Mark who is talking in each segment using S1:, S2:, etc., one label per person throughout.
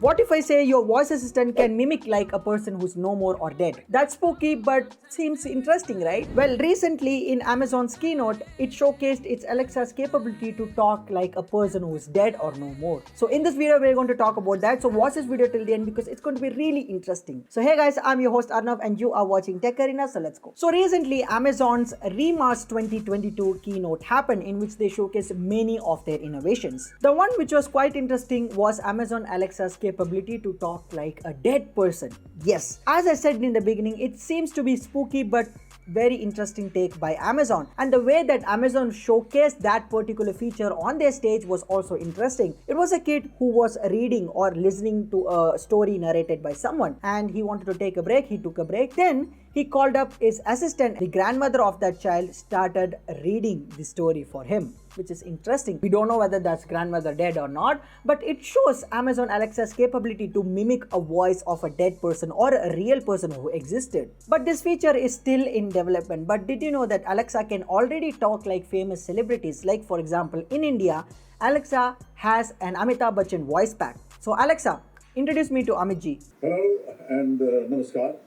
S1: What if I say your voice assistant can mimic like a person who's no more or dead? That's spooky, but seems interesting, right? Well, recently in Amazon's keynote, it showcased its Alexa's capability to talk like a person who is dead or no more. So in this video, we're going to talk about that. So watch this video till the end because it's going to be really interesting. So hey guys, I'm your host Arnav and you are watching Tech Arena. So let's go. So recently, Amazon's Remarch 2022 keynote happened in which they showcased many of their innovations. The one which was quite interesting was Amazon Alexa's capability to talk like a dead person. Yes, as I said in the beginning, it seems to be spooky but very interesting take by Amazon, and the way that Amazon showcased that particular feature on their stage was also interesting. It was a kid who was reading or listening to a story narrated by someone and he wanted to take a break. He took a break, then he called up his assistant. The grandmother of that child started reading the story for him, which is interesting. We don't know whether that's grandmother dead or not, but it shows Amazon Alexa's capability to mimic a voice of a dead person or a real person who existed. But this feature is still in development. But did you know that Alexa can already talk like famous celebrities? Like for example, in India, Alexa has an Amitabh Bachchan voice pack. So Alexa, introduce me to Amit ji.
S2: Hello and namaskar.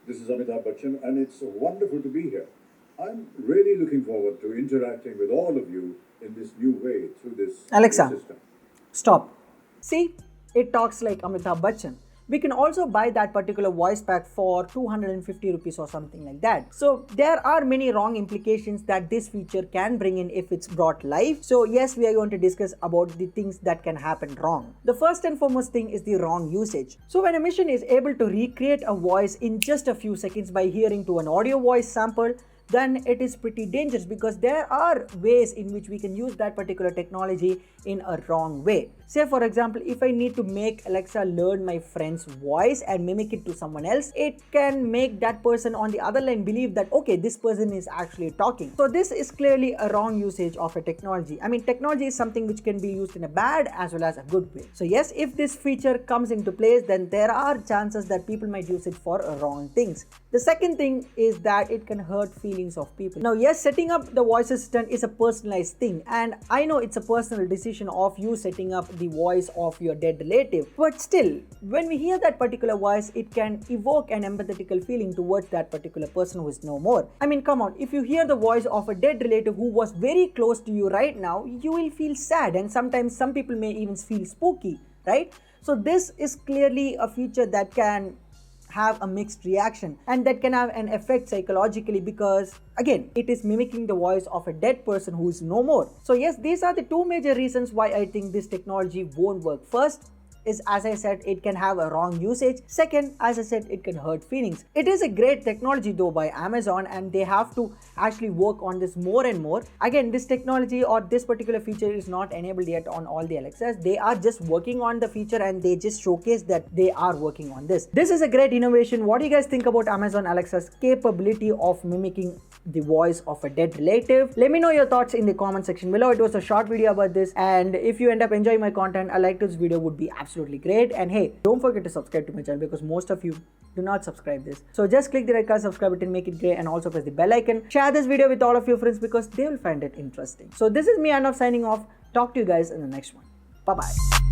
S2: This is Amitabh Bachchan and it's wonderful to be here. I'm really looking forward to interacting with all of you in this new way through this
S1: Alexa,
S2: system.
S1: Stop. See, it talks like Amitabh Bachchan. We can also buy that particular voice pack for 250 rupees or something like that. So there are many wrong implications that this feature can bring in if it's brought live. So yes, we are going to discuss about the things that can happen wrong. The first and foremost thing is the wrong usage. So when a machine is able to recreate a voice in just a few seconds by hearing to an audio voice sample, then it is pretty dangerous because there are ways in which we can use that particular technology in a wrong way. Say for example, if I need to make Alexa learn my friend's voice and mimic it to someone else, it can make that person on the other line believe that okay, this person is actually talking. So this is clearly a wrong usage of a technology. I mean, technology is something which can be used in a bad as well as a good way. So yes, if this feature comes into place, then there are chances that people might use it for wrong things. The second thing is that it can hurt feelings of people. Now yes, setting up the voice assistant is a personalized thing, and I know it's a personal decision of you setting up the voice of your dead relative, but still, when we hear that particular voice, it can evoke an empathetical feeling towards that particular person who is no more. I mean, come on, if you hear the voice of a dead relative who was very close to you right now, you will feel sad, and sometimes some people may even feel spooky, right? So this is clearly a feature that can have a mixed reaction and that can have an effect psychologically because again, it is mimicking the voice of a dead person who is no more. So yes, these are the two major reasons why I think this technology won't work. First is, as I said, it can have a wrong usage. Second, as I said, it can hurt feelings. It is a great technology though by Amazon, and they have to actually work on this more and more. Again, this technology or this particular feature is not enabled yet on all the Alexas. They are just working on the feature and they just showcase that they are working on this. This is a great innovation. What do you guys think about Amazon Alexa's capability of mimicking the voice of a dead relative? Let me know your thoughts in the comment section below. It was a short video about this, and if you end up enjoying my content, a like to this video would be absolutely great. And hey, don't forget to subscribe to my channel because most of you do not subscribe this. So just click the red color subscribe button, make it gray, and also press the bell icon. Share this video with all of your friends because they will find it interesting. So this is me, Arnav, signing off. Talk to you guys in the next one. Bye bye.